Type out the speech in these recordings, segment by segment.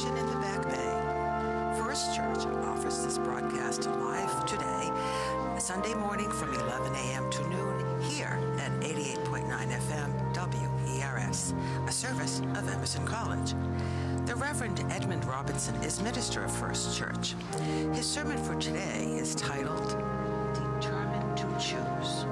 location in the Back Bay. First Church offers this broadcast live today, Sunday morning from 11 a.m. to noon here at 88.9 FM WERS, a service of Emerson College. The Reverend Edmund Robinson is minister of First Church. His sermon for today is titled, Determined to Choose.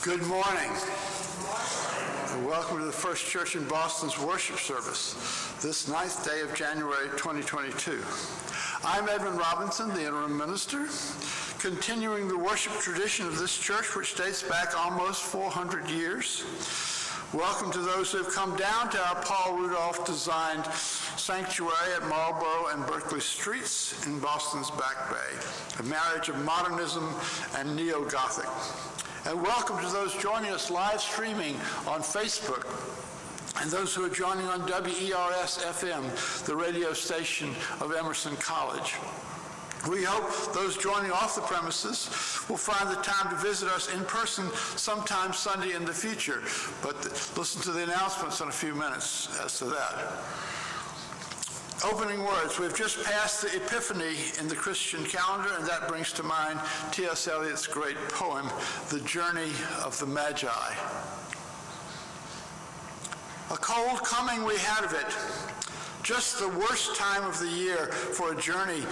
Good morning, and welcome to the First Church in Boston's worship service, this 9th day of January 2022. I'm Edmund Robinson, the interim minister, continuing the worship tradition of this church, which dates back almost 400 years. Welcome to those who have come down to our Paul Rudolph designed sanctuary at Marlborough and Berkeley Streets in Boston's Back Bay, a marriage of modernism and neo-Gothic. And welcome to those joining us live streaming on Facebook and those who are joining on WERS-FM, the radio station of Emerson College. We hope those joining off the premises will find the time to visit us in person sometime Sunday in the future, but listen to the announcements in a few minutes as to that. Opening words. We've just passed the Epiphany in the Christian calendar, and that brings to mind T.S. Eliot's great poem, The Journey of the Magi. A cold coming we had of it, just the worst time of the year for a journey,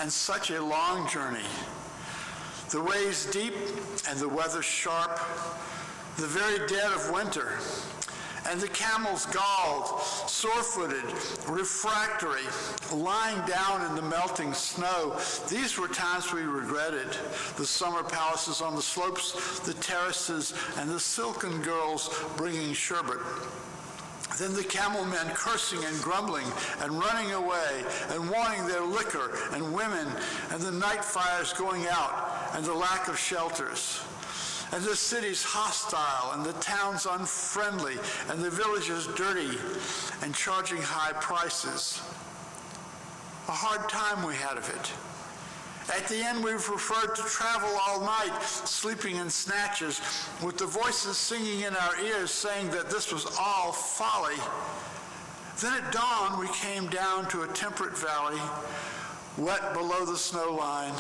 and such a long journey. The ways deep and the weather sharp, the very dead of winter, and the camels galled, sore-footed, refractory, lying down in the melting snow. These were times we regretted. The summer palaces on the slopes, the terraces, and the silken girls bringing sherbet. Then the camel men cursing and grumbling and running away and wanting their liquor and women, and the night fires going out and the lack of shelters. And the cities hostile, and the towns unfriendly, and the villages dirty, and charging high prices. A hard time we had of it. At the end, we preferred to travel all night, sleeping in snatches, with the voices singing in our ears, saying that this was all folly. Then at dawn, we came down to a temperate valley, wet below the snow line,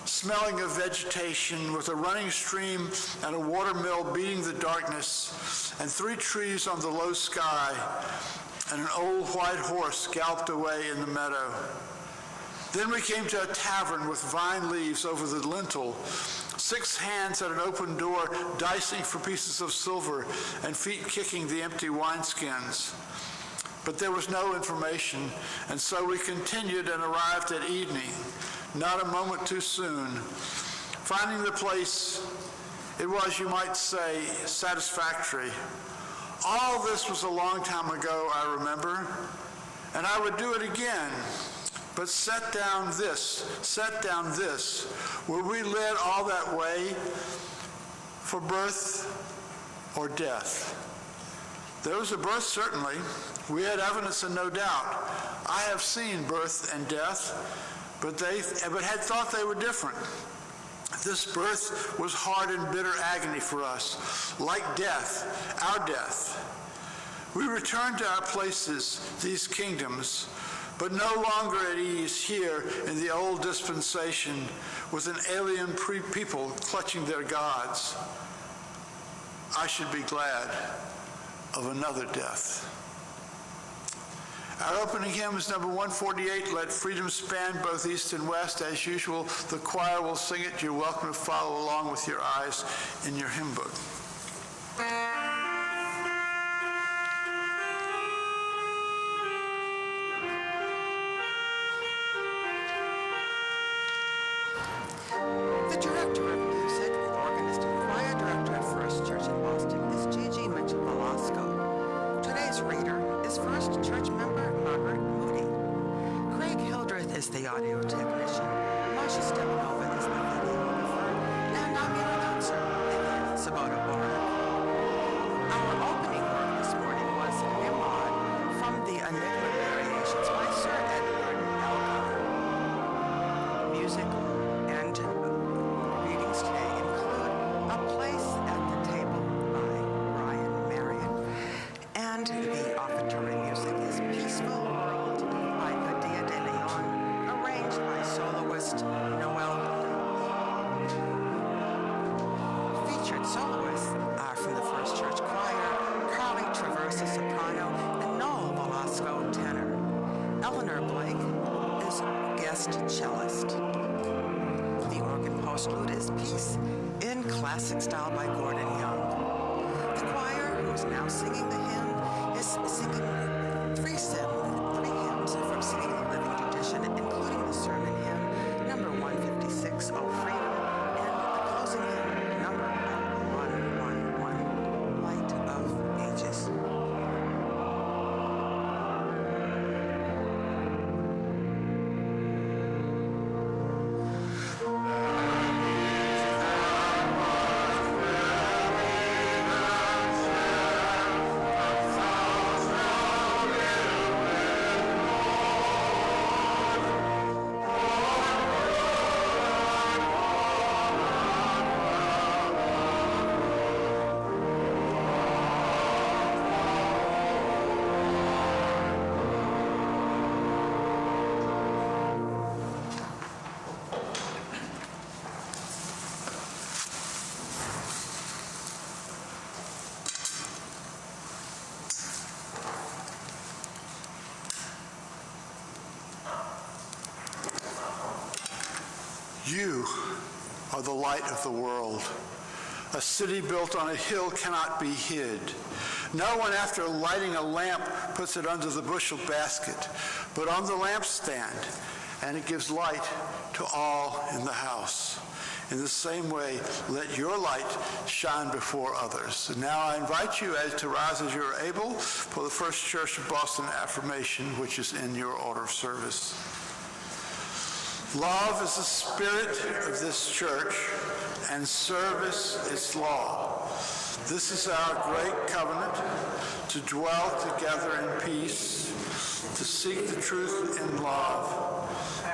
smelling of vegetation, with a running stream and a water mill beating the darkness, and 3 trees on the low sky, and an old white horse galloped away in the meadow. Then we came to a tavern with vine leaves over the lintel, 6 hands at an open door dicing for pieces of silver, and feet kicking the empty wineskins. But there was no information, and so we continued and arrived at evening, not a moment too soon. Finding the place, it was, you might say, satisfactory. All this was a long time ago, I remember, and I would do it again. But set down this, were we led all that way for birth or death? There was a birth, certainly. We had evidence and no doubt. I have seen birth and death, but had thought they were different. This birth was hard and bitter agony for us, like death, our death. We returned to our places, these kingdoms, but no longer at ease here in the old dispensation with an alien people clutching their gods. I should be glad of another death. Our opening hymn is number 148, Let Freedom Span Both East and West. As usual, the choir will sing it. You're welcome to follow along with your eyes in your hymn book. The director of music, the organist and choir director at First Church in Boston is Gigi Velasco. Today's reader is First Church member Margaret Moody. Craig Hildreth is the audio technician. Marcia Stepanova is the videographer. And I'm your announcer, Vivian Sabota Barr. Our opening work this morning was Nimrod from the Enigma Variations by Sir Edmund Robinson. Music and readings today include A Place at the Table by Brian Marion, and the offertory music is Peaceful World by Padilla de Leon, arranged by soloist Noel. Featured soloists are from the First Church Choir, Carly Traversa soprano, and Noel Velasco tenor. Eleanor Blake is guest cellist. The organ postlude is Peace in classic style by Gordon Young. The choir, who is now singing the hymn, is singing 3 hymns from Singing the Living Tradition, including the sermon hymn, number 156, O Freedom, and the closing hymn, number 111, Light of Ages. You are the light of the world. A city built on a hill cannot be hid. No one, after lighting a lamp, puts it under the bushel basket, but on the lampstand, and it gives light to all in the house. In the same way, let your light shine before others. And now I invite you to rise as you are able for the First Church of Boston affirmation, which is in your order of service. Love is the spirit of this church, and service its law. This is our great covenant, to dwell together in peace, to seek the truth in love,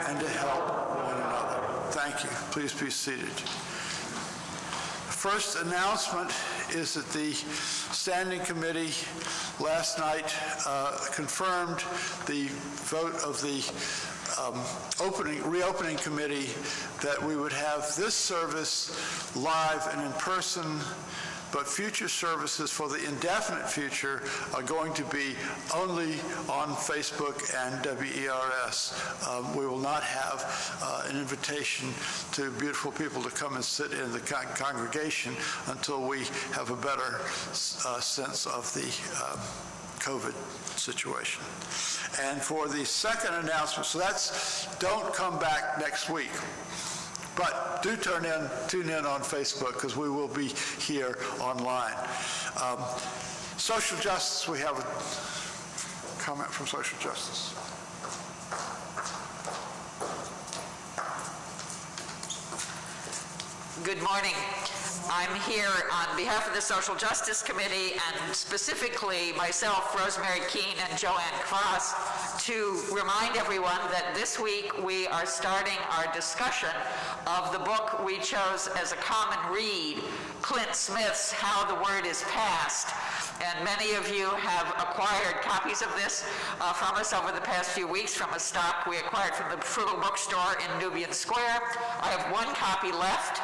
and to help one another. Thank you. Please be seated. The first announcement is that the Standing Committee last night confirmed the vote of the reopening committee that we would have this service live and in person, but future services for the indefinite future are going to be only on Facebook and WERS. We will not have an invitation to beautiful people to come and sit in the congregation until we have a better sense of the COVID situation. And for the second announcement, so that's don't come back next week. But do tune in on Facebook, because we will be here online. Social justice, we have a comment from social justice. Good morning. I'm here on behalf of the Social Justice Committee, and specifically myself, Rosemary Keene, and Joanne Cross, to remind everyone that this week we are starting our discussion of the book we chose as a common read, Clint Smith's How the Word is Passed. And many of you have acquired copies of this from us over the past few weeks from a stock we acquired from the Frugal Bookstore in Nubian Square. I have one copy left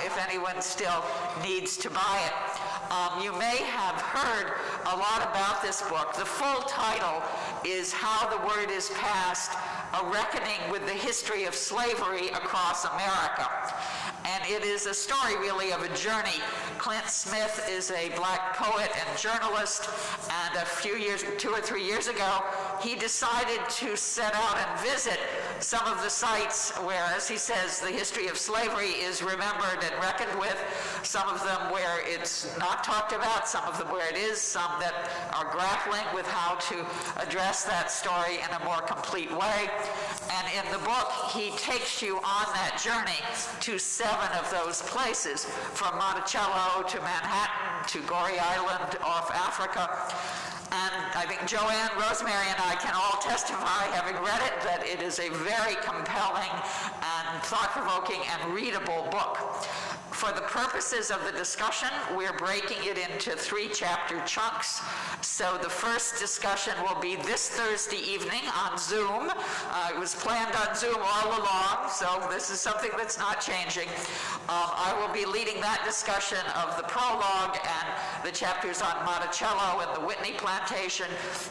if anyone still needs to buy it. You may have heard a lot about this book. The full title is How the Word is Passed, A Reckoning with the History of Slavery Across America. And it is a story, really, of a journey. Clint Smith is a black poet and journalist, and 2 or 3 years ago, he decided to set out and visit some of the sites where, as he says, the history of slavery is remembered and reckoned with, some of them where it's not talked about, some of them where it is, some that are grappling with how to address that story in a more complete way. And in the book, he takes you on that journey to 7 of those places, from Monticello to Manhattan to Goree Island off Africa. And I think Joanne, Rosemary, and I can all testify, having read it, that it is a very compelling and thought-provoking and readable book. For the purposes of the discussion, we're breaking it into 3-chapter chunks. So the first discussion will be this Thursday evening on Zoom. It was planned on Zoom all along, so this is something that's not changing. I will be leading that discussion of the prologue and the chapters on Monticello and the Whitney plantation,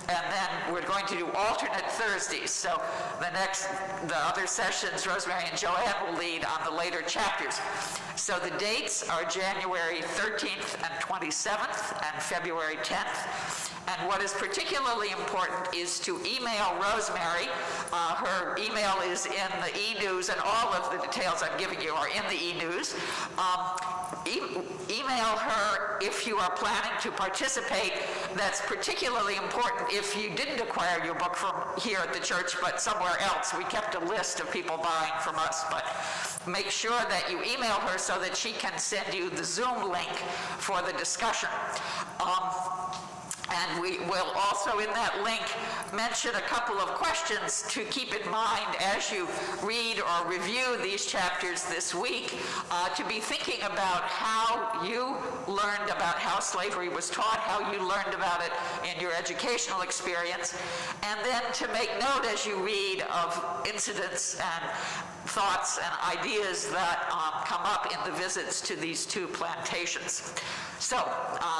and then we're going to do alternate Thursdays. So the other sessions, Rosemary and Joanne will lead on the later chapters. So the dates are January 13th and 27th and February 10th. And what is particularly important is to email Rosemary. Her email is in the e-news, and all of the details I'm giving you are in the e-news. Email her if you are planning to participate. That's particularly important if you didn't acquire your book from here at the church, but somewhere else. We kept a list of people buying from us, but make sure that you email her so that she can send you the Zoom link for the discussion. And we will also, in that link, mention a couple of questions to keep in mind as you read or review these chapters this week, to be thinking about how you learned about how slavery was taught, how you learned about it in your educational experience, and then to make note as you read of incidents and thoughts and ideas that come up in the visits to these 2 plantations. So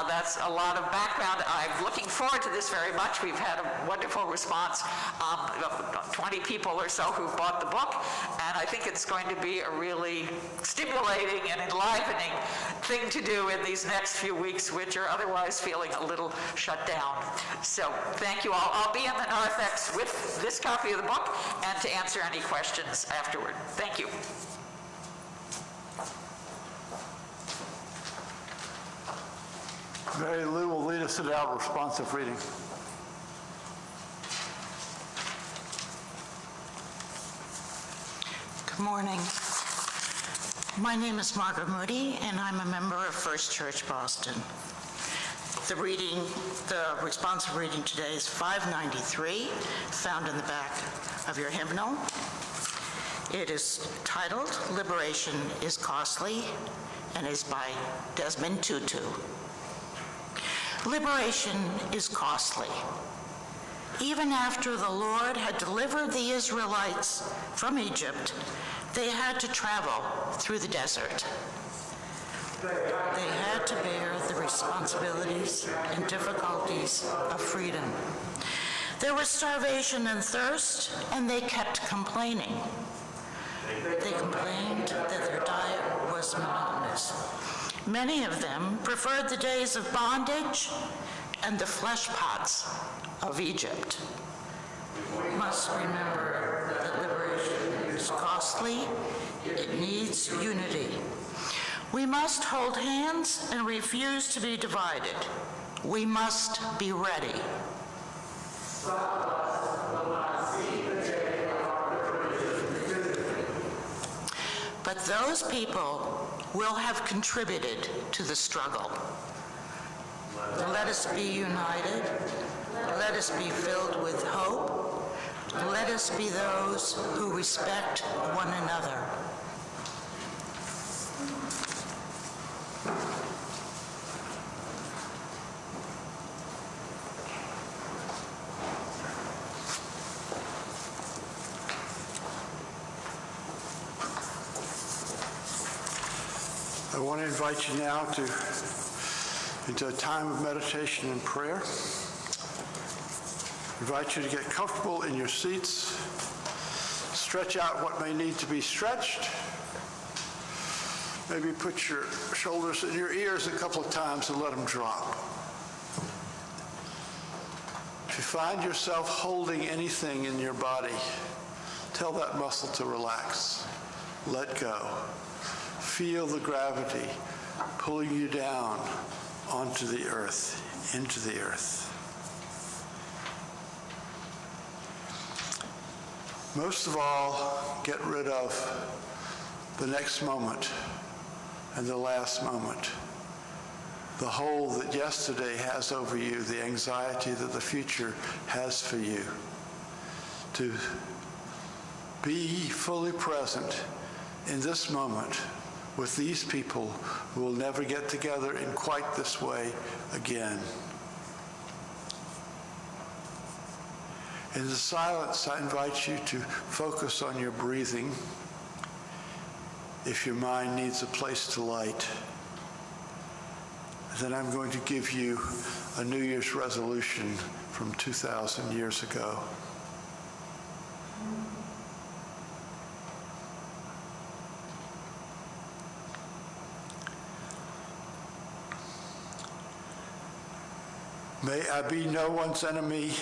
that's a lot of background. I've looking forward to this very much. We've had a wonderful response, 20 people or so who've bought the book, and I think it's going to be a really stimulating and enlivening thing to do in these next few weeks, which are otherwise feeling a little shut down. So thank you all. I'll be in the narthex with this copy of the book and to answer any questions afterward. Thank you. Mary Lou will lead us in our responsive reading. Good morning. My name is Margaret Moody, and I'm a member of First Church Boston. The responsive reading today is 593, found in the back of your hymnal. It is titled, Liberation is Costly, and is by Desmond Tutu. Liberation is costly. Even after the Lord had delivered the Israelites from Egypt, they had to travel through the desert. They had to bear the responsibilities and difficulties of freedom. There was starvation and thirst, and they kept complaining. They complained that their diet was monotonous. Many of them preferred the days of bondage and the flesh pots of Egypt. We must remember that liberation is costly. It needs unity. We must hold hands and refuse to be divided. We must be ready. But those people will have contributed to the struggle. Let us be united. Let us be filled with hope. Let us be those who respect one another. I want to invite you now into a time of meditation and prayer. I invite you to get comfortable in your seats. Stretch out what may need to be stretched. Maybe put your shoulders in your ears a couple of times and let them drop. If you find yourself holding anything in your body, tell that muscle to relax. Let go. Feel the gravity pulling you down onto the earth, into the earth. Most of all, get rid of the next moment and the last moment. The hold that yesterday has over you, the anxiety that the future has for you. To be fully present in this moment with these people who will never get together in quite this way again. In the silence, I invite you to focus on your breathing. If your mind needs a place to light, then I'm going to give you a New Year's resolution from 2,000 years ago. May I be no one's enemy,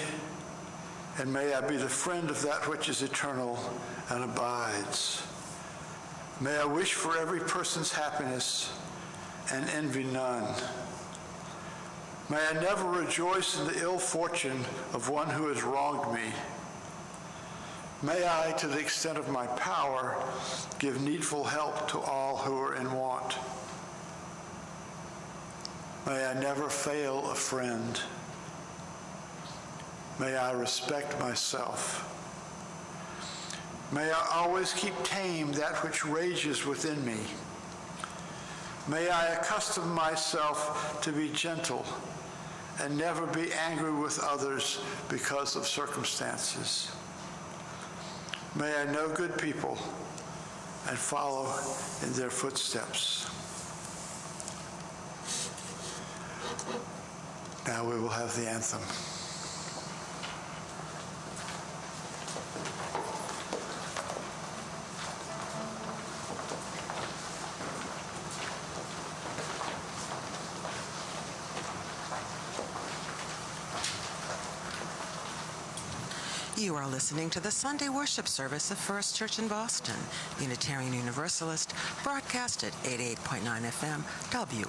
and may I be the friend of that which is eternal and abides. May I wish for every person's happiness and envy none. May I never rejoice in the ill fortune of one who has wronged me. May I, to the extent of my power, give needful help to all who are in want. May I never fail a friend. May I respect myself. May I always keep tame that which rages within me. May I accustom myself to be gentle and never be angry with others because of circumstances. May I know good people and follow in their footsteps. Now we will have the anthem. You are listening to the Sunday worship service of First Church in Boston, Unitarian Universalist, broadcast at 88.9 FM,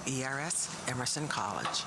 WERS, Emerson College.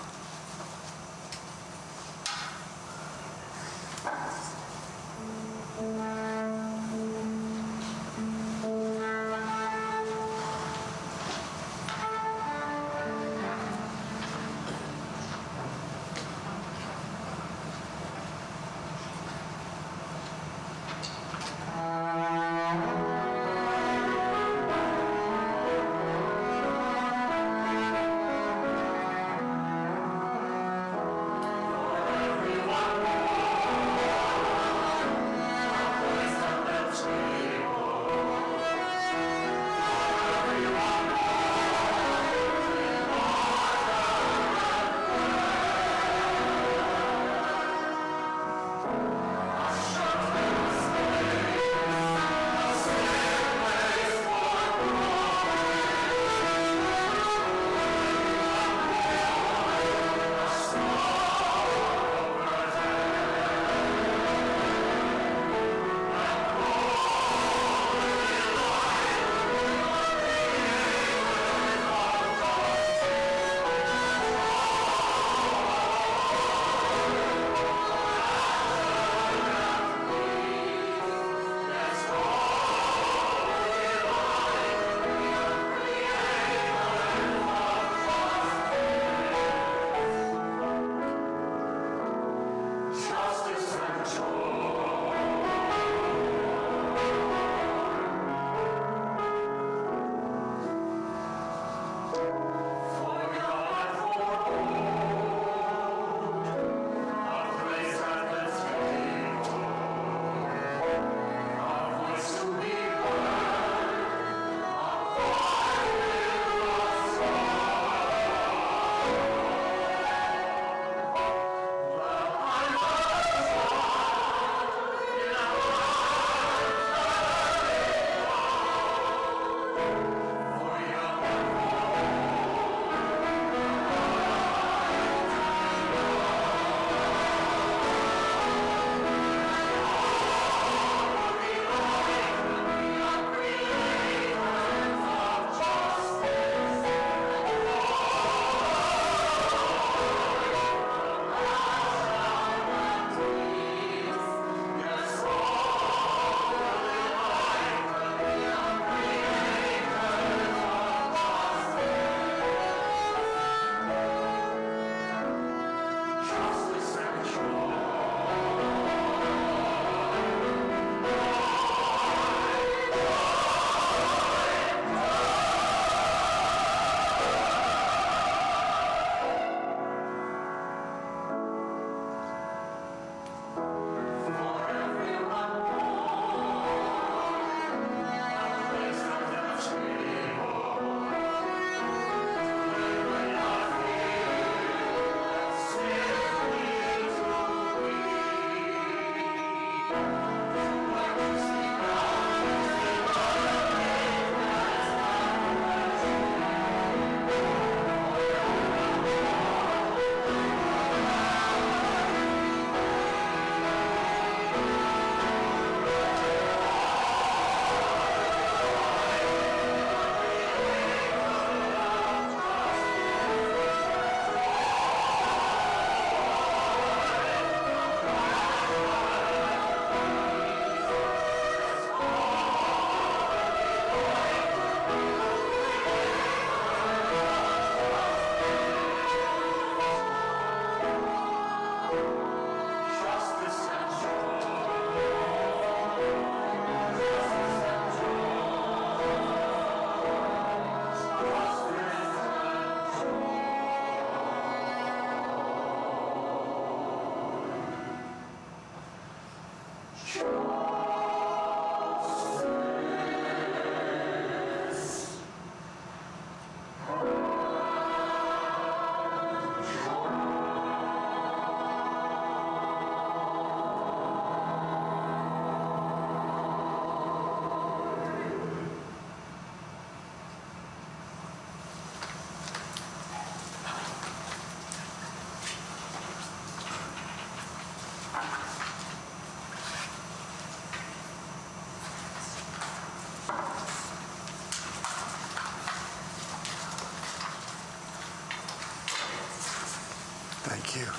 Thank you.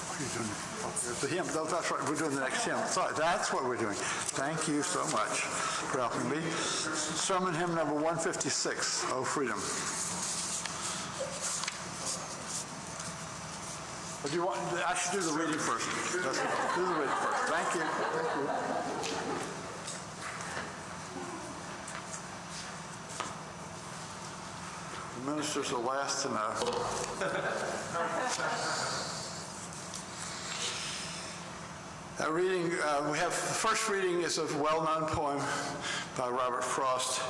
What are you doing? Oh, there's the hymn. That's right. We're doing the next hymn. Sorry, that's what we're doing. Thank you so much for helping me. Sermon hymn number 156, Oh Freedom. Or do you want, I should do the reading first. Do the reading first. Thank you. Thank you. The minister's the last to know. The first reading is a well-known poem by Robert Frost,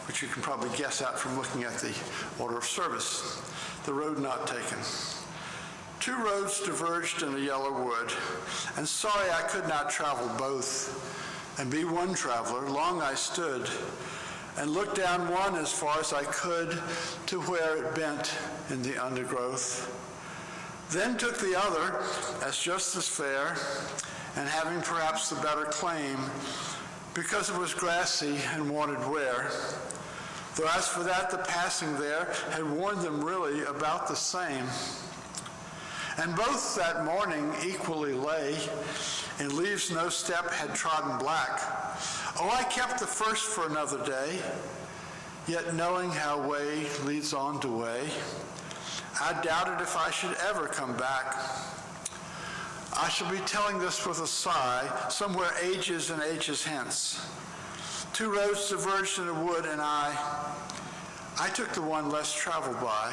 which you can probably guess at from looking at the order of service. The Road Not Taken. Two roads diverged in a yellow wood, and sorry I could not travel both, and be one traveler. Long I stood, and looked down one as far as I could to where it bent in the undergrowth. Then took the other as just as fair, and having perhaps the better claim, because it was grassy and wanted wear. Though as for that, the passing there had warned them really about the same. And both that morning equally lay, in leaves no step had trodden black. Oh, I kept the first for another day, yet knowing how way leads on to way, I doubted if I should ever come back. I shall be telling this with a sigh, somewhere ages and ages hence. Two roads diverged in a wood, and I took the one less traveled by,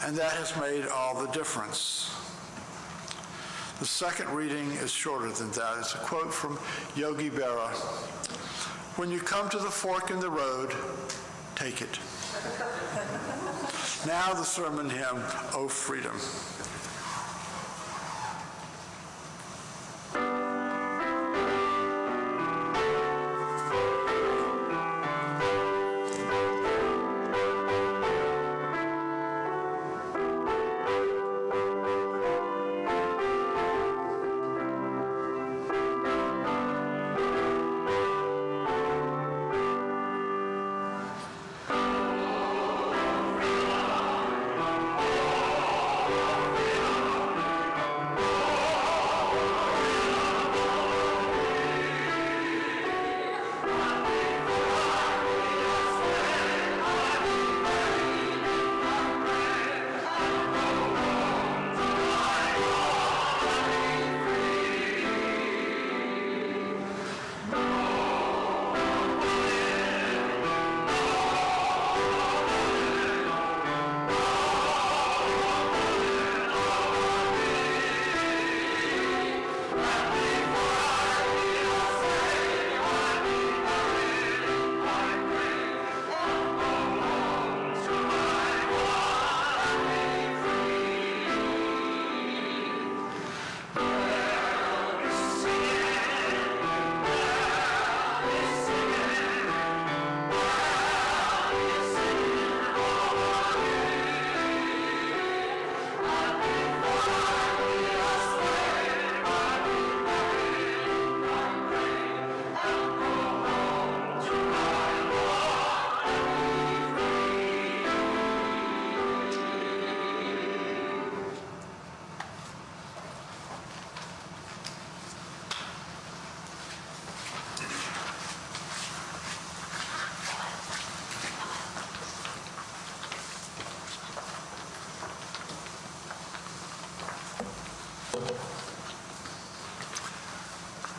and that has made all the difference. The second reading is shorter than that. It's a quote from Yogi Berra. When you come to the fork in the road, take it. Now the sermon hymn, O Freedom.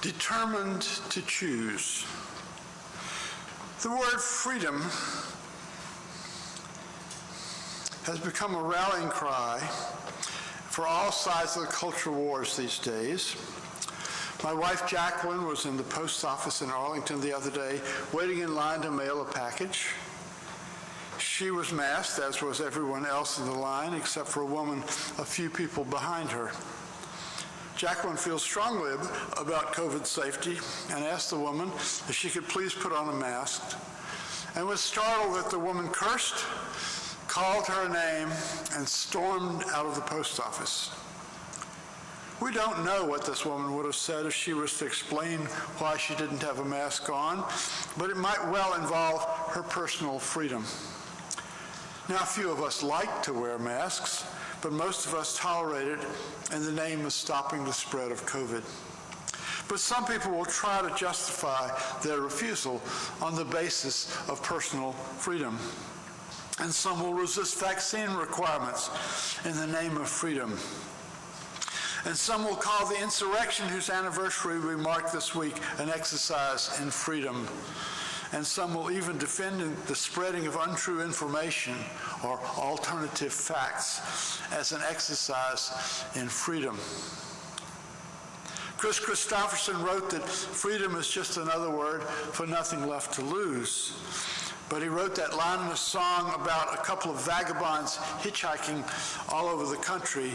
Determined to choose. The word freedom has become a rallying cry for all sides of the culture wars these days. My wife Jacqueline was in the post office in Arlington the other day, waiting in line to mail a package. She was masked, as was everyone else in the line, except for a woman a few people behind her. Jacqueline feels strongly about COVID safety and asked the woman if she could please put on a mask, and was startled that the woman cursed, called her name, and stormed out of the post office. We don't know what this woman would have said if she was to explain why she didn't have a mask on, but it might well involve her personal freedom. Now, few of us like to wear masks, but most of us tolerate it in the name of stopping the spread of COVID. But some people will try to justify their refusal on the basis of personal freedom. And some will resist vaccine requirements in the name of freedom. And some will call the insurrection whose anniversary we mark this week an exercise in freedom. And some will even defend the spreading of untrue information or alternative facts as an exercise in freedom. Chris Christopherson wrote that freedom is just another word for nothing left to lose. But he wrote that line in a song about a couple of vagabonds hitchhiking all over the country.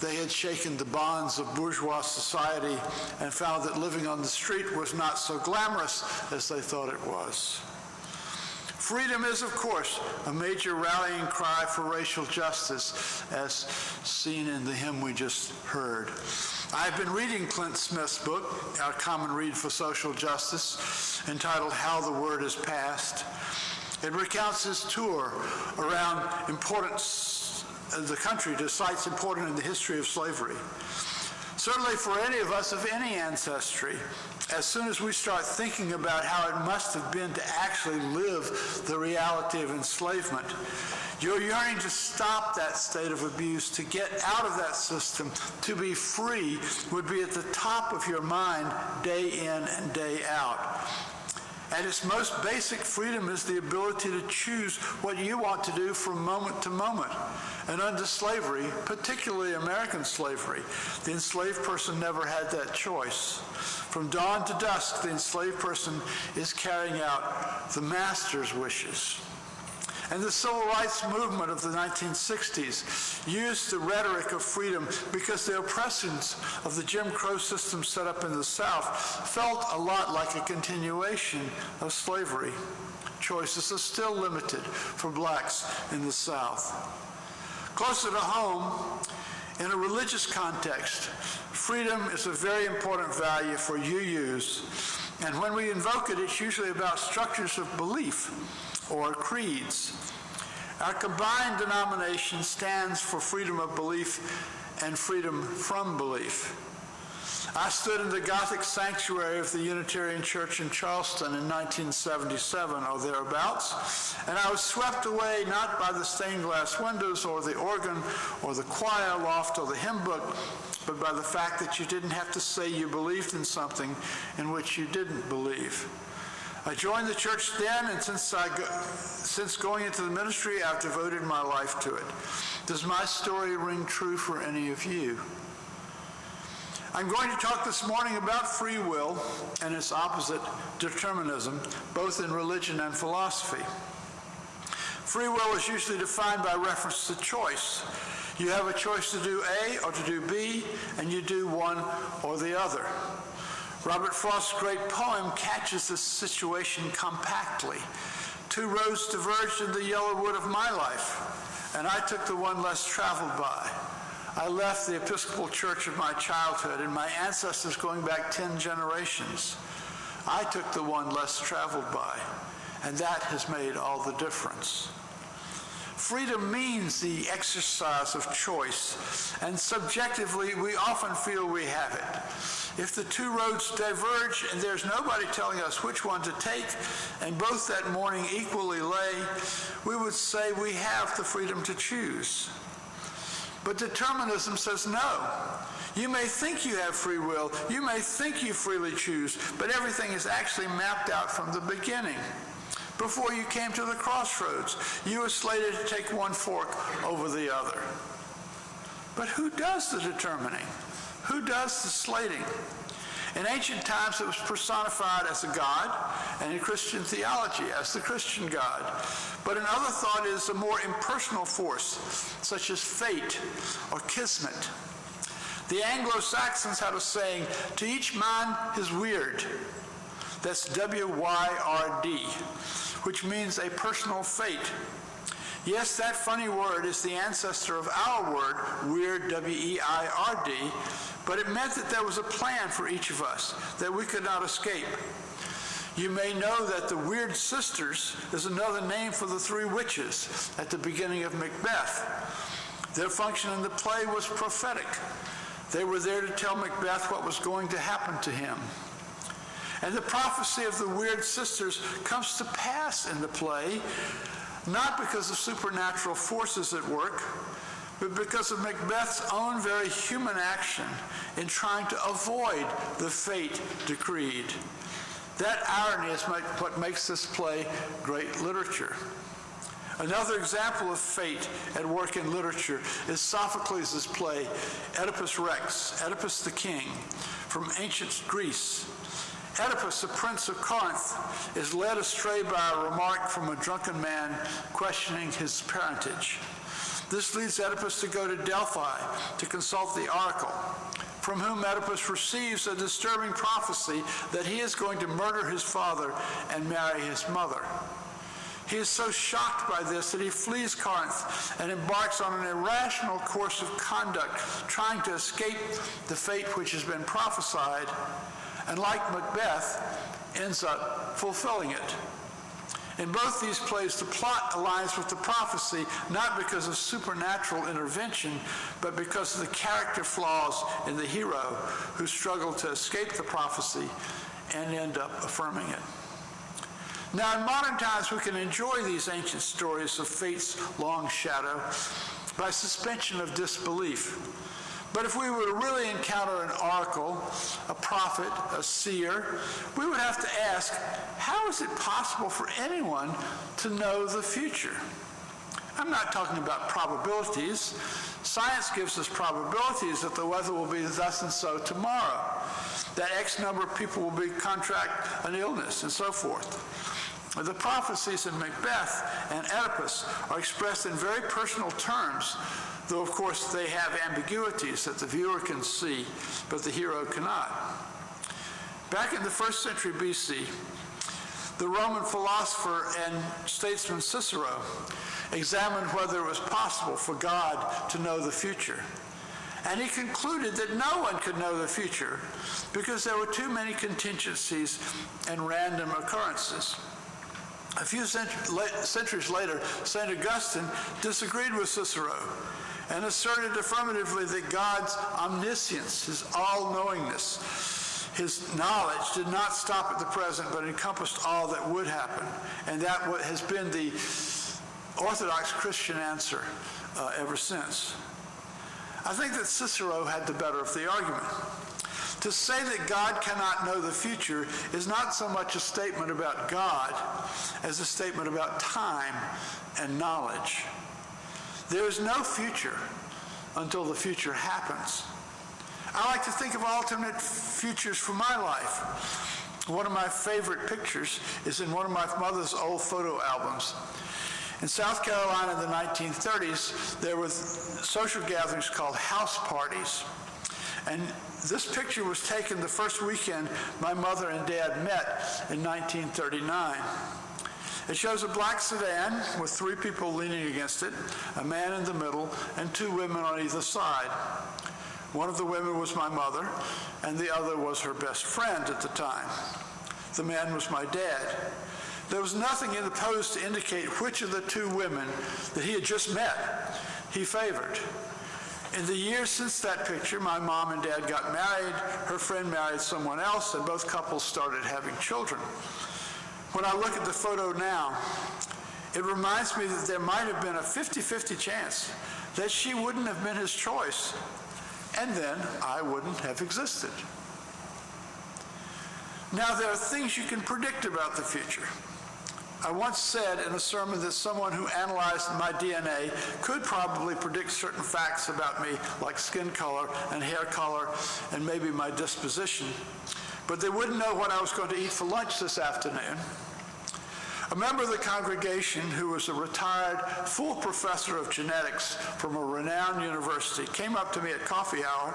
They had shaken the bonds of bourgeois society and found that living on the street was not so glamorous as they thought it was. Freedom is, of course, a major rallying cry for racial justice, as seen in the hymn we just heard. I've been reading Clint Smith's book, Our Common Read for Social Justice, entitled How the Word is Passed. It recounts his tour around the country to sites important in the history of slavery. Certainly for any of us of any ancestry, as soon as we start thinking about how it must have been to actually live the reality of enslavement, your yearning to stop that state of abuse, to get out of that system, to be free, would be at the top of your mind day in and day out. At its most basic, freedom is the ability to choose what you want to do from moment to moment. And under slavery, particularly American slavery, the enslaved person never had that choice. From dawn to dusk, the enslaved person is carrying out the master's wishes. And the civil rights movement of the 1960s used the rhetoric of freedom because the oppressions of the Jim Crow system set up in the South felt a lot like a continuation of slavery. Choices are still limited for blacks in the South. Closer to home, in a religious context, freedom is a very important value for UUs. And when we invoke it, it's usually about structures of belief or creeds. Our combined denomination stands for freedom of belief and freedom from belief. I stood in the Gothic sanctuary of the Unitarian Church in Charleston in 1977 or thereabouts, and I was swept away not by the stained glass windows or the organ or the choir loft or the hymn book, but by the fact that you didn't have to say you believed in something in which you didn't believe. I joined the church then, and since going into the ministry, I've devoted my life to it. Does my story ring true for any of you? I'm going to talk this morning about free will and its opposite, determinism, both in religion and philosophy. Free will is usually defined by reference to choice. You have a choice to do A or to do B, and you do one or the other. Robert Frost's great poem catches this situation compactly. Two roads diverged in the yellow wood of my life, and I took the one less traveled by. I left the Episcopal Church of my childhood and my ancestors going back 10 generations. I took the one less traveled by, and that has made all the difference. Freedom means the exercise of choice, and subjectively, we often feel we have it. If the two roads diverge and there's nobody telling us which one to take, and both that morning equally lay, we would say we have the freedom to choose. But determinism says no. You may think you have free will, you may think you freely choose, but everything is actually mapped out from the beginning. Before you came to the crossroads, you were slated to take one fork over the other. But who does the determining? Who does the slating? In ancient times, it was personified as a god, and in Christian theology as the Christian God. But in other thought, it is a more impersonal force, such as fate or kismet. The Anglo-Saxons had a saying, to each mind his weird. That's W-Y-R-D, which means a personal fate. Yes, that funny word is the ancestor of our word, weird, W-E-I-R-D, but it meant that there was a plan for each of us that we could not escape. You may know that the Weird Sisters is another name for the three witches at the beginning of Macbeth. Their function in the play was prophetic. They were there to tell Macbeth what was going to happen to him. And the prophecy of the Weird Sisters comes to pass in the play, not because of supernatural forces at work, but because of Macbeth's own very human action in trying to avoid the fate decreed. That irony is what makes this play great literature. Another example of fate at work in literature is Sophocles' play, Oedipus Rex, Oedipus the King, from ancient Greece. Oedipus, the prince of Corinth, is led astray by a remark from a drunken man questioning his parentage. This leads Oedipus to go to Delphi to consult the oracle, from whom Oedipus receives a disturbing prophecy that he is going to murder his father and marry his mother. He is so shocked by this that he flees Corinth and embarks on an irrational course of conduct, trying to escape the fate which has been prophesied, and like Macbeth, ends up fulfilling it. In both these plays, the plot aligns with the prophecy, not because of supernatural intervention, but because of the character flaws in the hero who struggle to escape the prophecy and end up affirming it. Now, in modern times, we can enjoy these ancient stories of fate's long shadow by suspension of disbelief. But if we were to really encounter an oracle, a prophet, a seer, we would have to ask, how is it possible for anyone to know the future? I'm not talking about probabilities. Science gives us probabilities that the weather will be thus and so tomorrow, that X number of people will contract an illness, and so forth. The prophecies in Macbeth and Oedipus are expressed in very personal terms, though of course they have ambiguities that the viewer can see, but the hero cannot. Back in the 1st century BC, the Roman philosopher and statesman Cicero examined whether it was possible for God to know the future. And he concluded that no one could know the future because there were too many contingencies and random occurrences. A few centuries later, St. Augustine disagreed with Cicero and asserted affirmatively that God's omniscience, his all-knowingness, his knowledge did not stop at the present but encompassed all that would happen. And that has been the Orthodox Christian answer ever since. I think that Cicero had the better of the argument. To say that God cannot know the future is not so much a statement about God as a statement about time and knowledge. There is no future until the future happens. I like to think of alternate futures for my life. One of my favorite pictures is in one of my mother's old photo albums. In South Carolina in the 1930s, there were social gatherings called house parties. And this picture was taken the first weekend my mother and dad met in 1939. It shows a black sedan with 3 people leaning against it, a man in the middle, and 2 women on either side. One of the women was my mother, and the other was her best friend at the time. The man was my dad. There was nothing in the pose to indicate which of the 2 women that he had just met he favored. In the years since that picture, my mom and dad got married, her friend married someone else, and both couples started having children. When I look at the photo now, it reminds me that there might have been a 50-50 chance that she wouldn't have been his choice, and then I wouldn't have existed. Now, there are things you can predict about the future. I once said in a sermon that someone who analyzed my DNA could probably predict certain facts about me, like skin color and hair color and maybe my disposition, but they wouldn't know what I was going to eat for lunch this afternoon. A member of the congregation, who was a retired full professor of genetics from a renowned university, came up to me at coffee hour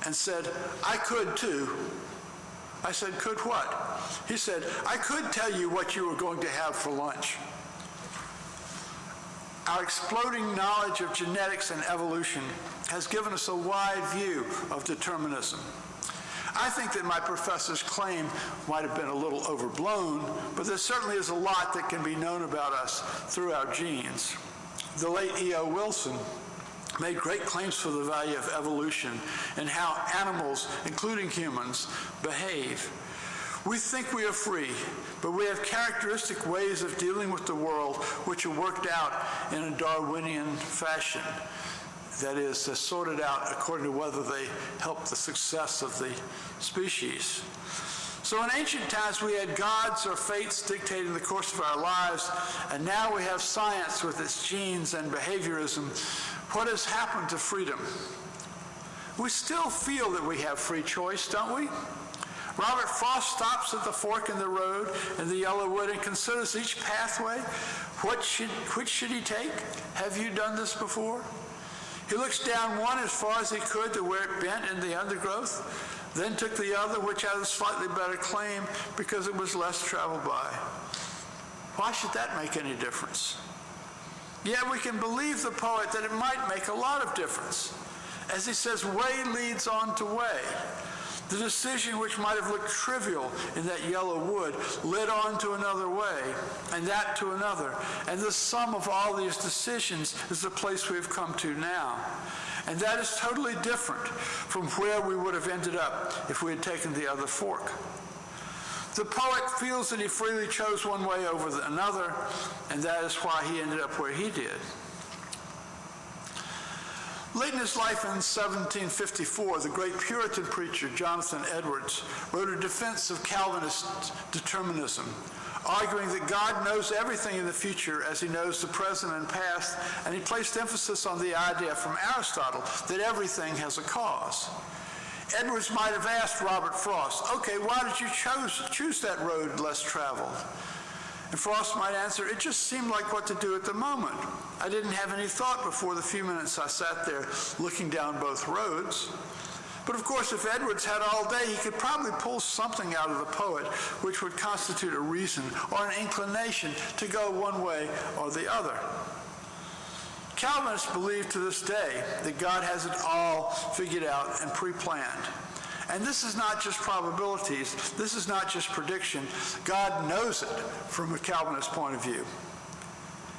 and said, "I could too." I said, "Could what?" He said, "I could tell you what you were going to have for lunch." Our exploding knowledge of genetics and evolution has given us a wide view of determinism. I think that my professor's claim might have been a little overblown, but there certainly is a lot that can be known about us through our genes. The late E.O. Wilson made great claims for the value of evolution and how animals, including humans, behave. We think we are free, but we have characteristic ways of dealing with the world which are worked out in a Darwinian fashion. That is, they're sorted out according to whether they help the success of the species. So in ancient times, we had gods or fates dictating the course of our lives, and now we have science with its genes and behaviorism. What has happened to freedom? We still feel that we have free choice, don't we? Robert Frost stops at the fork in the road in the yellow wood and considers each pathway. Which should he take? Have you done this before? He looks down one as far as he could to where it bent in the undergrowth, then took the other, which had a slightly better claim because it was less traveled by. Why should that make any difference? Yet we can believe the poet that it might make a lot of difference. As he says, way leads on to way. The decision which might have looked trivial in that yellow wood led on to another way, and that to another. And the sum of all these decisions is the place we've come to now. And that is totally different from where we would have ended up if we had taken the other fork. The poet feels that he freely chose one way over another, and that is why he ended up where he did. Late in his life in 1754, the great Puritan preacher Jonathan Edwards wrote a defense of Calvinist determinism, arguing that God knows everything in the future as he knows the present and past, and he placed emphasis on the idea from Aristotle that everything has a cause. Edwards might have asked Robert Frost, okay, why did you choose that road less traveled? And Frost might answer, it just seemed like what to do at the moment. I didn't have any thought before the few minutes I sat there looking down both roads. But of course, if Edwards had all day, he could probably pull something out of the poet which would constitute a reason or an inclination to go one way or the other. Calvinists believe to this day that God has it all figured out and pre-planned. And this is not just probabilities, this is not just prediction. God knows it from a Calvinist point of view.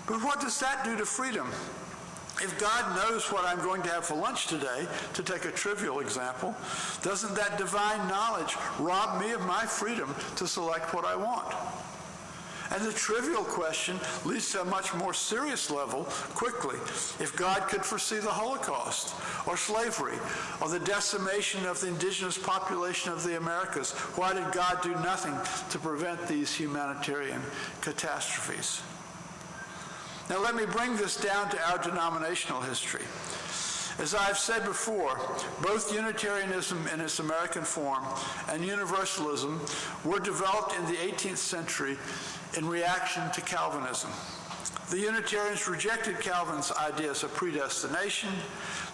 But what does that do to freedom? If God knows what I'm going to have for lunch today, to take a trivial example, doesn't that divine knowledge rob me of my freedom to select what I want? And the trivial question leads to a much more serious level quickly. If God could foresee the Holocaust, or slavery, or the decimation of the indigenous population of the Americas, why did God do nothing to prevent these humanitarian catastrophes? Now let me bring this down to our denominational history. As I've said before, both Unitarianism in its American form and Universalism were developed in the 18th century in reaction to Calvinism. The Unitarians rejected Calvin's ideas of predestination,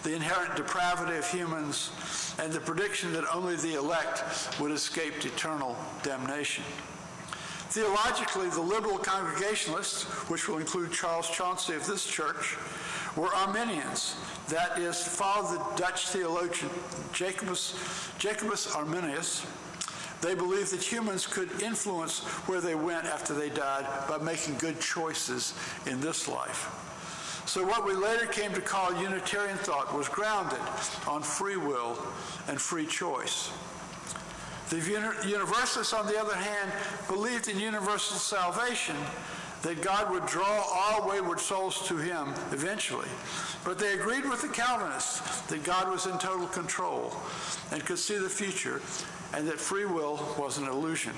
the inherent depravity of humans, and the prediction that only the elect would escape eternal damnation. Theologically, the liberal Congregationalists, which will include Charles Chauncey of this church, were Arminians, that is, followed the Dutch theologian Jacobus Arminius. They believed that humans could influence where they went after they died by making good choices in this life. So what we later came to call Unitarian thought was grounded on free will and free choice. The Universalists, on the other hand, believed in universal salvation, that God would draw all wayward souls to him eventually. But they agreed with the Calvinists that God was in total control and could see the future, and that free will was an illusion.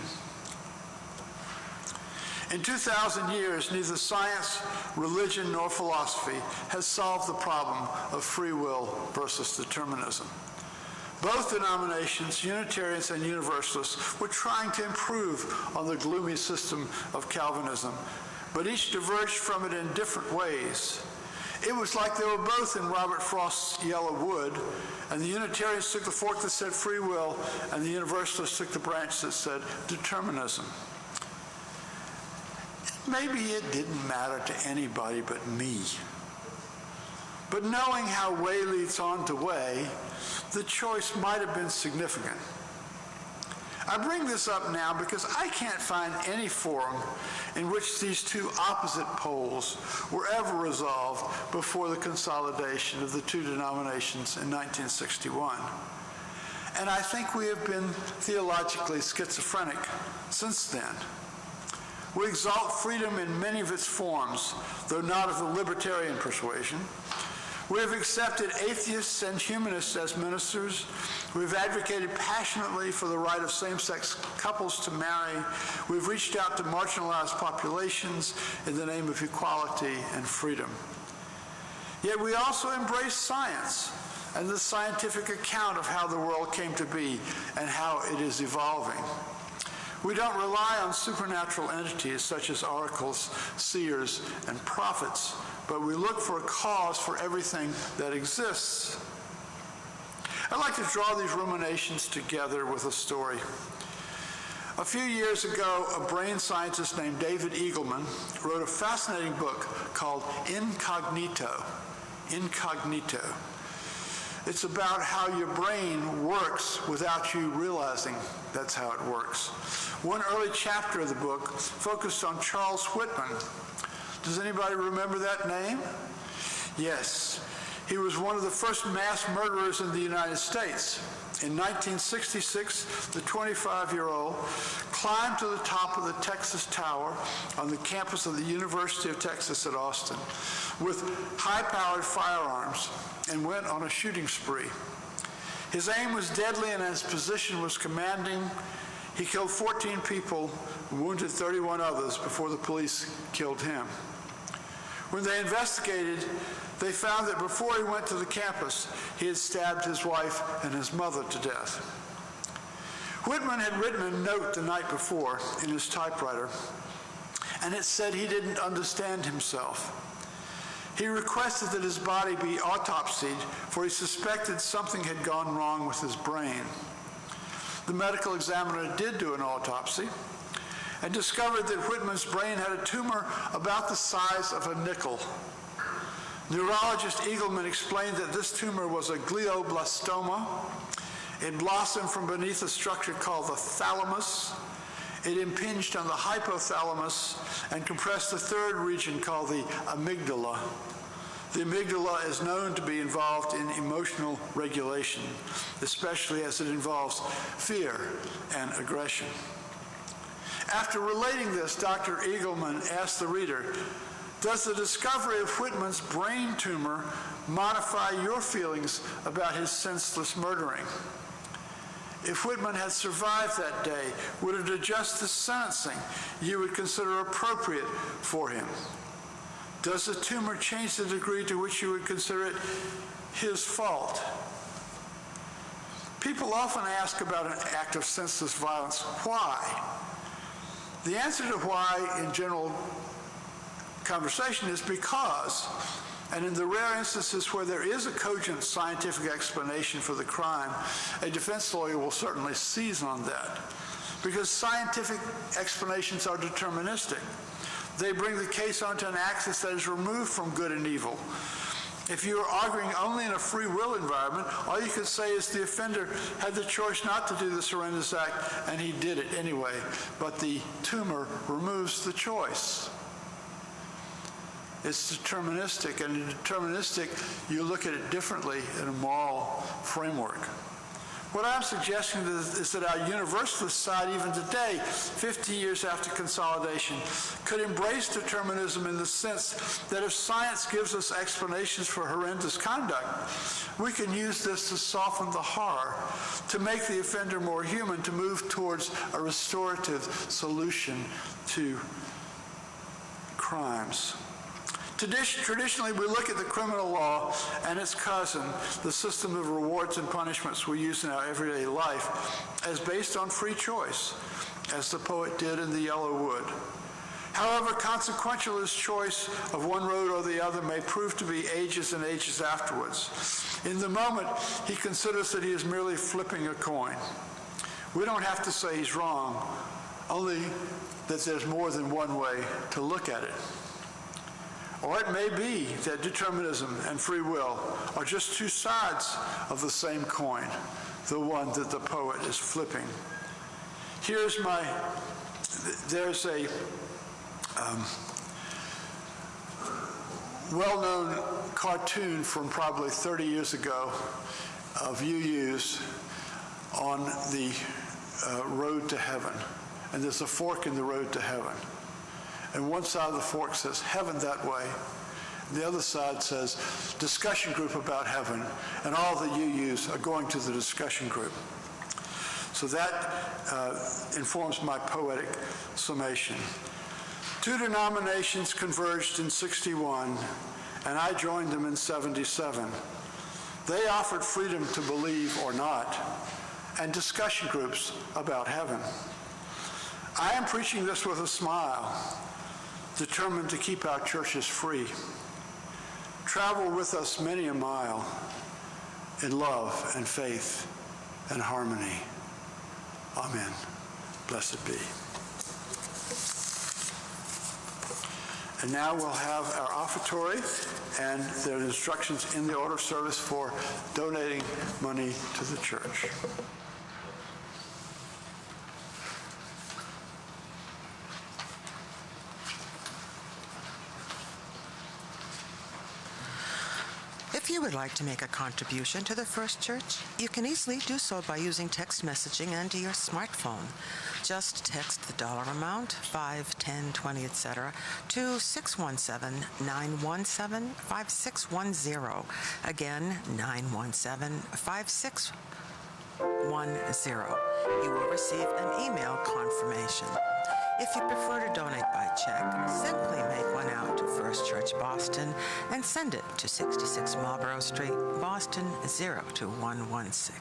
In 2,000 years, neither science, religion, nor philosophy has solved the problem of free will versus determinism. Both denominations, Unitarians and Universalists, were trying to improve on the gloomy system of Calvinism, but each diverged from it in different ways. It was like they were both in Robert Frost's yellow wood, and the Unitarians took the fork that said free will, and the Universalists took the branch that said determinism. Maybe it didn't matter to anybody but me. But knowing how way leads on to way, the choice might have been significant. I bring this up now because I can't find any forum in which these two opposite poles were ever resolved before the consolidation of the two denominations in 1961. And I think we have been theologically schizophrenic since then. We exalt freedom in many of its forms, though not of the libertarian persuasion. We have accepted atheists and humanists as ministers. We've advocated passionately for the right of same-sex couples to marry. We've reached out to marginalized populations in the name of equality and freedom. Yet we also embrace science and the scientific account of how the world came to be and how it is evolving. We don't rely on supernatural entities such as oracles, seers, and prophets, but we look for a cause for everything that exists. I'd like to draw these ruminations together with a story. A few years ago, a brain scientist named David Eagleman wrote a fascinating book called Incognito. Incognito. It's about how your brain works without you realizing that's how it works. One early chapter of the book focused on Charles Whitman. Does anybody remember that name? Yes. He was one of the first mass murderers in the United States. In 1966, the 25-year-old climbed to the top of the Texas Tower on the campus of the University of Texas at Austin with high-powered firearms and went on a shooting spree. His aim was deadly and his position was commanding. He killed 14 people, wounded 31 others before the police killed him. When they investigated, they found that before he went to the campus, he had stabbed his wife and his mother to death. Whitman had written a note the night before in his typewriter, and it said he didn't understand himself. He requested that his body be autopsied, for he suspected something had gone wrong with his brain. The medical examiner did do an autopsy and discovered that Whitman's brain had a tumor about the size of a nickel. Neurologist Eagleman explained that this tumor was a glioblastoma. It blossomed from beneath a structure called the thalamus. It impinged on the hypothalamus and compressed the third region called the amygdala. The amygdala is known to be involved in emotional regulation, especially as it involves fear and aggression. After relating this, Dr. Eagleman asked the reader, does the discovery of Whitman's brain tumor modify your feelings about his senseless murdering? If Whitman had survived that day, would it adjust the sentencing you would consider appropriate for him? Does the tumor change the degree to which you would consider it his fault? People often ask about an act of senseless violence. Why? The answer to why in general conversation is because, and in the rare instances where there is a cogent scientific explanation for the crime, a defense lawyer will certainly seize on that, because scientific explanations are deterministic. They bring the case onto an axis that is removed from good and evil. If you are arguing only in a free will environment, all you could say is the offender had the choice not to do this horrendous act, and he did it anyway. But the tumor removes the choice. It's deterministic, and in deterministic, you look at it differently in a moral framework. What I'm suggesting is that our universalist side, even today, 50 years after consolidation, could embrace determinism in the sense that if science gives us explanations for horrendous conduct, we can use this to soften the horror, to make the offender more human, to move towards a restorative solution to crimes. Traditionally, we look at the criminal law and its cousin, the system of rewards and punishments we use in our everyday life, as based on free choice, as the poet did in The Yellow Wood. However consequential his choice of one road or the other may prove to be ages and ages afterwards, in the moment, he considers that he is merely flipping a coin. We don't have to say he's wrong, only that there's more than one way to look at it. Or it may be that determinism and free will are just two sides of the same coin, the one that the poet is flipping. There's a well-known cartoon from probably 30 years ago of UUs on the road to heaven. And there's a fork in the road to heaven. And one side of the fork says, heaven that way. And the other side says, discussion group about heaven. And all the UUs are going to the discussion group. So that informs my poetic summation. Two denominations converged in 61, and I joined them in 77. They offered freedom to believe or not, and discussion groups about heaven. I am preaching this with a smile, determined to keep our churches free. Travel with us many a mile in love and faith and harmony. Amen. Blessed be. And now we'll have our offertory, and there are instructions in the order of service for donating money to the church. If you would like to make a contribution to the First Church, you can easily do so by using text messaging and your smartphone. Just text the dollar amount, 5, 10, 20, etc., to 617-917-5610. Again, 917-5610. You will receive an email confirmation. If you prefer to donate by check, simply make one out to First Church Boston and send it to 66 Marlborough Street, Boston 02116.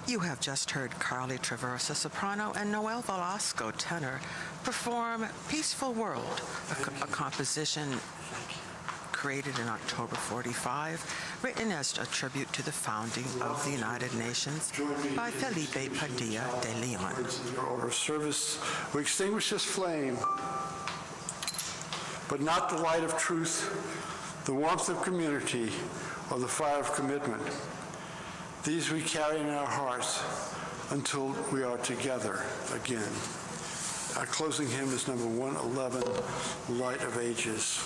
You have just heard Carly Traversa, soprano, and Noel Velasco, tenor, perform Peaceful World, a composition created in October 45, written as a tribute to the founding of the United Nations by Felipe Padilla de Leon. In your order of service, we extinguish this flame, but not the light of truth, the warmth of community, or the fire of commitment. These we carry in our hearts until we are together again. Our closing hymn is number 111, Light of Ages.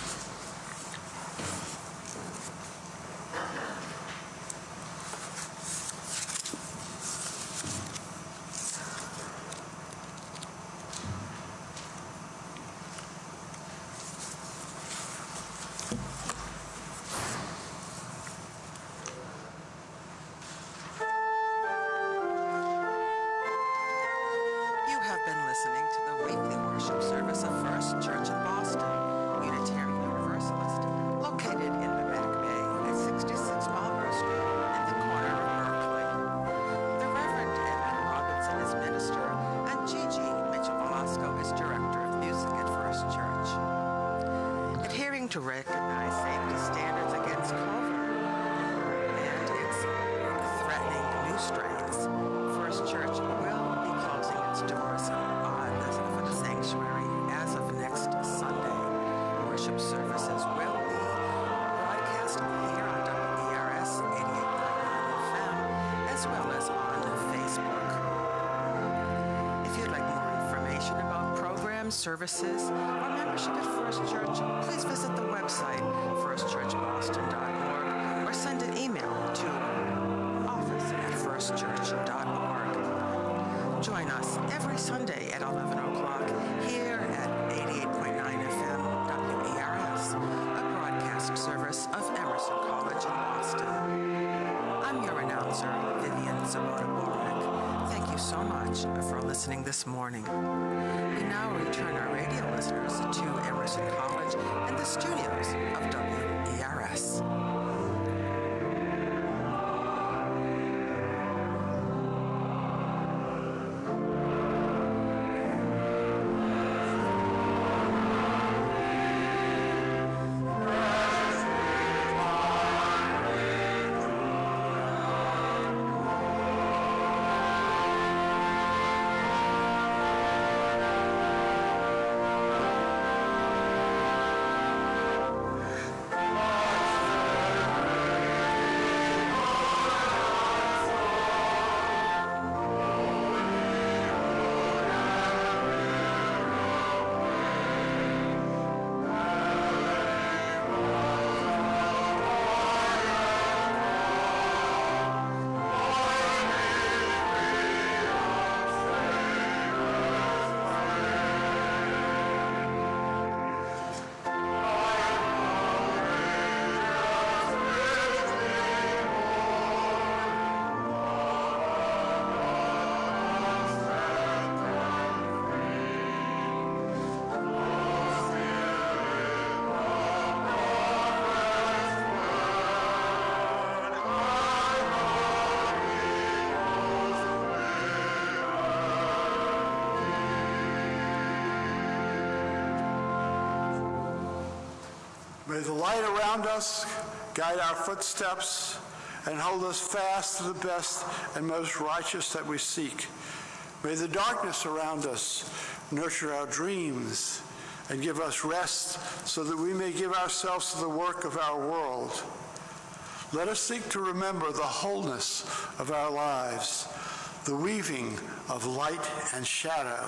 To recognize safety standards against COVID and its threatening new strains, First Church will be closing its doors for the sanctuary as of next Sunday. Worship services will be broadcast here on WERS 88.9 FM as well as on Facebook. If you'd like more information about programs, services, or membership at First Church, please visit the website, firstchurchboston.org, or send an email to office@firstchurch.org. Join us every Sunday at 11 o'clock here at 88.9 FM WERS, a broadcast service of Emerson College in Boston. I'm your announcer, Vivian Zabota-Borek. Thank you so much for listening this morning. We now return our radio listeners to Emerson College and the studios of WERS. May the light around us guide our footsteps and hold us fast to the best and most righteous that we seek. May the darkness around us nurture our dreams and give us rest so that we may give ourselves to the work of our world. Let us seek to remember the wholeness of our lives, the weaving of light and shadow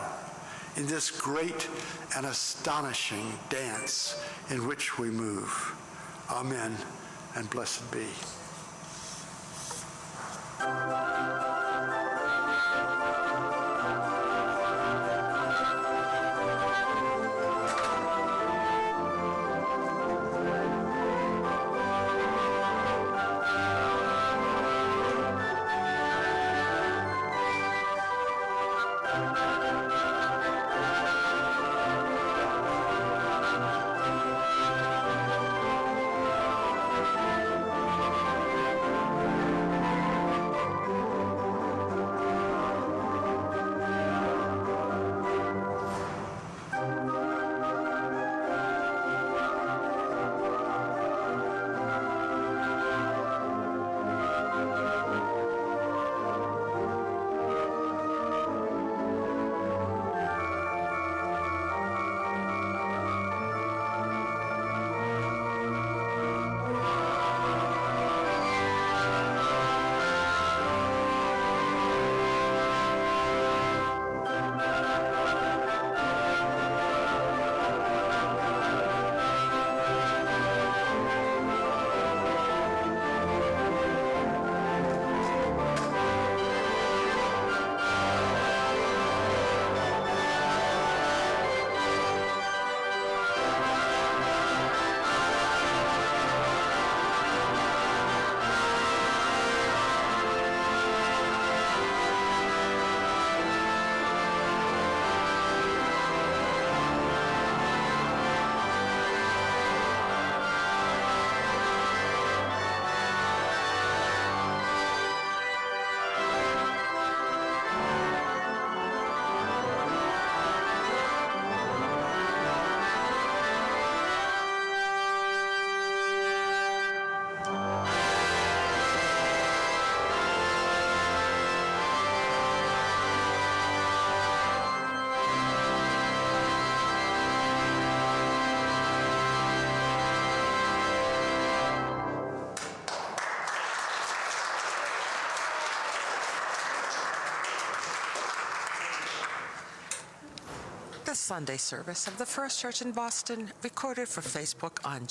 in this great and astonishing dance in which we move. Amen, and blessed be. the Sunday service of the First Church in Boston, recorded for Facebook on